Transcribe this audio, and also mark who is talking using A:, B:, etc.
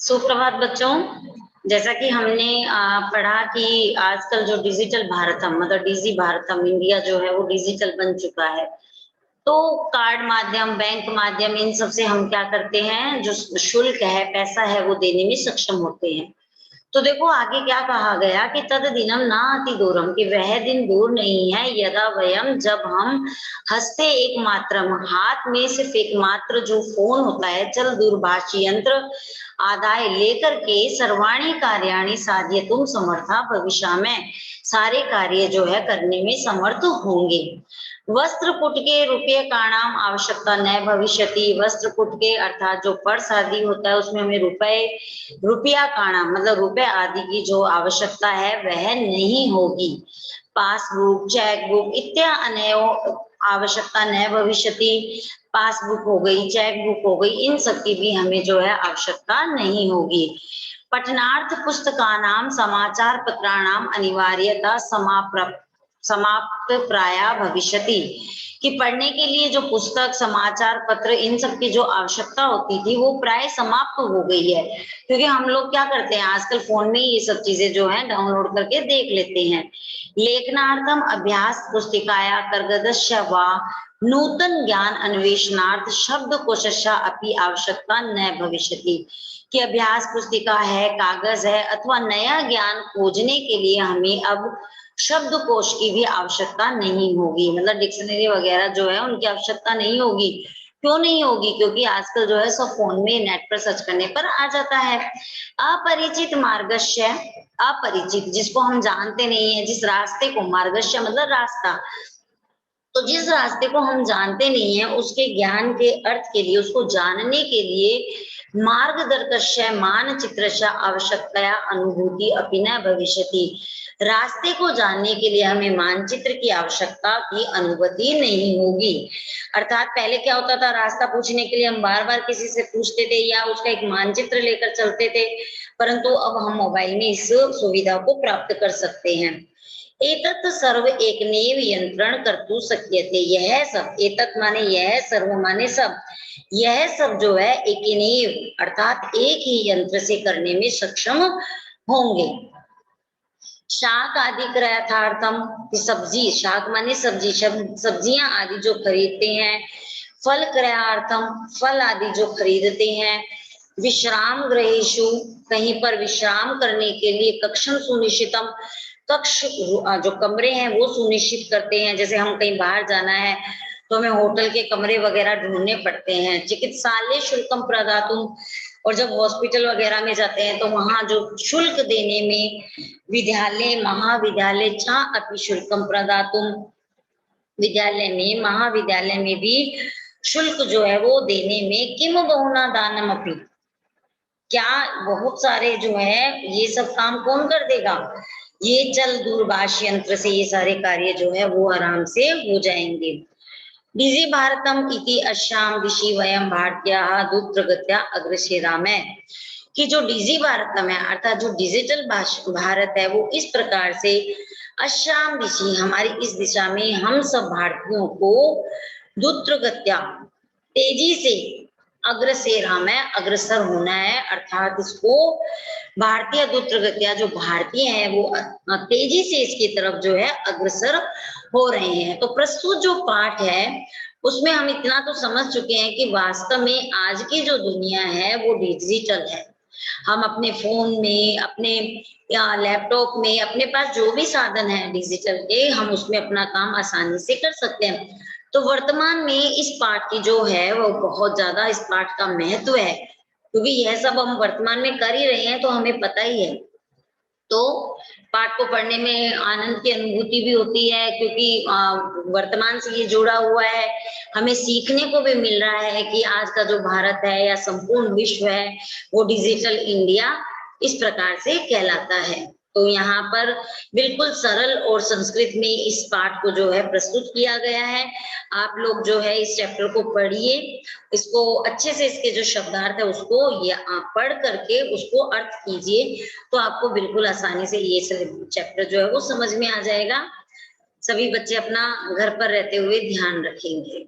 A: सुप्रभात बच्चों। जैसा कि हमने पढ़ा कि आजकल जो डिजिटल भारतम मतलब डिजी भारतम इंडिया जो है वो डिजिटल बन चुका है। तो कार्ड माध्यम, बैंक माध्यम इन सब से हम क्या करते हैं, जो शुल्क है, पैसा है वो देने में सक्षम होते हैं। तो देखो आगे क्या कहा गया कि तद दिनम ना अति दूरम, कि वह दिन दूर नहीं है, यदा वयम जब हम हस्ते एक मात्रम, हाथ में सिर्फ एक मात्र जो फोन होता है, चल दूरभाष यंत्र आदाय लेकर के सर्वाणी कार्याणि साध्य तुम समर्था, भविष्य में सारे कार्य जो है करने में समर्थ होंगे। वस्त्र पुटके रुपये का नाम आवश्यकता न भविष्यति, वस्त्र पुटके अर्थात जो पर्स आदि होता है उसमें हमें रुपया का नाम मतलब रुपए आदि की जो आवश्यकता है वह नहीं होगी। पासबुक, चेकबुक इत्यादि आवश्यकता न भविष्यति, पासबुक हो गई, चेकबुक हो गई, इन सब की भी हमें जो है आवश्यकता नहीं होगी। पठनार्थ पुस्तकानाम समाचार पत्राणाम अनिवार्यता समाप्त प्राय भविष्यति, कि पढ़ने के लिए जो पुस्तक, समाचार पत्र इन सब की जो आवश्यकता होती थी वो प्राय समाप्त हो गई है, क्योंकि हम लोग क्या करते हैं आजकल फोन में ये सब चीजें जो है डाउनलोड करके देख लेते हैं। लेखनार्थम अभ्यास पुस्तिकाया कर्गदस्य वा नूतन ज्ञान अन्वेषणार्थ शब्द कोशस्य अपि आवश्यकता न भविष्यति, कि अभ्यास पुस्तिका है, कागज है अथवा नया ज्ञान खोजने के लिए हमें अब शब्दकोश की भी आवश्यकता नहीं होगी, मतलब डिक्शनरी वगैरह जो है उनकी आवश्यकता नहीं होगी। क्यों नहीं होगी? क्योंकि आजकल जो है सब फोन में नेट पर सर्च करने पर आ जाता है। अपरिचित मार्गस्य, अपरिचित जिसको हम जानते नहीं है, जिस रास्ते को, मार्गस्य मतलब रास्ता, तो जिस रास्ते को हम जानते नहीं है उसके ज्ञान के अर्थ के लिए, उसको जानने के लिए मार्गदर्शय मानचित्र आवश्यकता अनुभूति अपि न भविष्यति, रास्ते को जानने के लिए हमें मानचित्र की आवश्यकता की अनुभूति नहीं होगी। अर्थात पहले क्या होता था, रास्ता पूछने के लिए हम बार बार किसी से पूछते थे या उसका एक मानचित्र लेकर चलते थे, परंतु अब हम मोबाइल में इस सुविधा को प्राप्त कर सकते हैं। एतत् सर्व एकनेव यंत्रण कर्तु शक्यते, यह सब, एतत् माने यह, सर्व माने सब, यह सब जो है एकनेव अर्थात एक ही यंत्र से करने में सक्षम होंगे। शाक आदि क्रयार्थम, सब्जी, शाक माने सब्जी, सब्जियां आदि जो खरीदते हैं। फल क्रयार्थम, फल आदि जो खरीदते हैं। विश्राम गृहेषु, कहीं पर विश्राम करने के लिए। कक्षम सुनिश्चितम, कक्ष जो कमरे हैं वो सुनिश्चित करते हैं, जैसे हम कहीं बाहर जाना है तो हमें होटल के कमरे वगैरह ढूंढने पड़ते हैं। चिकित्सालय शुल्कम प्रदातुम, और जब हॉस्पिटल वगैरह में जाते हैं तो वहां जो शुल्क देने में। विद्यालय महाविद्यालय चा अपि शुल्कम प्रदातुम, विद्यालय में, महाविद्यालय में भी शुल्क जो है वो देने में। किम बहुना दानम अपि, क्या बहुत सारे जो है ये सब काम कौन कर देगा, ये चल दूरभाष यंत्र से ये सारे कार्य जो है वो आराम से हो जाएंगे। डिजी भारतम इति अस्याम दिशि वयम भारतीयाः द्रुतगत्या अग्रसेरामः, कि जो डिजी भारतम है अर्थात जो डिजिटल भारत है वो इस प्रकार से अस्याम दिशि, हमारी इस दिशा में हम सब भारतीयों को द्रुतगत्या तेजी से अग्रसेराम है, अग्रसर होना है, अर्थात इसको भारतीय द्रुतगत्या, जो भारतीय है वो तेजी से इसकी तरफ जो है अग्रसर हो रहे हैं। तो प्रस्तुत जो पाठ है उसमें हम इतना तो समझ चुके हैं कि वास्तव में आज की जो दुनिया है वो डिजिटल है। हम अपने फोन में, अपने लैपटॉप में, अपने पास जो भी साधन है डिजिटल के, हम उसमें अपना काम आसानी से कर सकते हैं। तो वर्तमान में इस पाठ की जो है वो बहुत ज्यादा, इस पाठ का महत्व है, क्योंकि यह सब हम वर्तमान में कर ही रहे हैं तो हमें पता ही है। तो पाठ को पढ़ने में आनंद की अनुभूति भी होती है, क्योंकि वर्तमान से ये जुड़ा हुआ है। हमें सीखने को भी मिल रहा है कि आज का जो भारत है या संपूर्ण विश्व है वो डिजिटल इंडिया इस प्रकार से कहलाता है। तो यहाँ पर बिल्कुल सरल और संस्कृत में इस पाठ को जो है प्रस्तुत किया गया है। आप लोग जो है इस चैप्टर को पढ़िए, इसको अच्छे से, इसके जो शब्दार्थ है उसको पढ़ करके उसको अर्थ कीजिए, तो आपको बिल्कुल आसानी से ये चैप्टर जो है वो समझ में आ जाएगा। सभी बच्चे अपना घर पर रहते हुए ध्यान रखेंगे।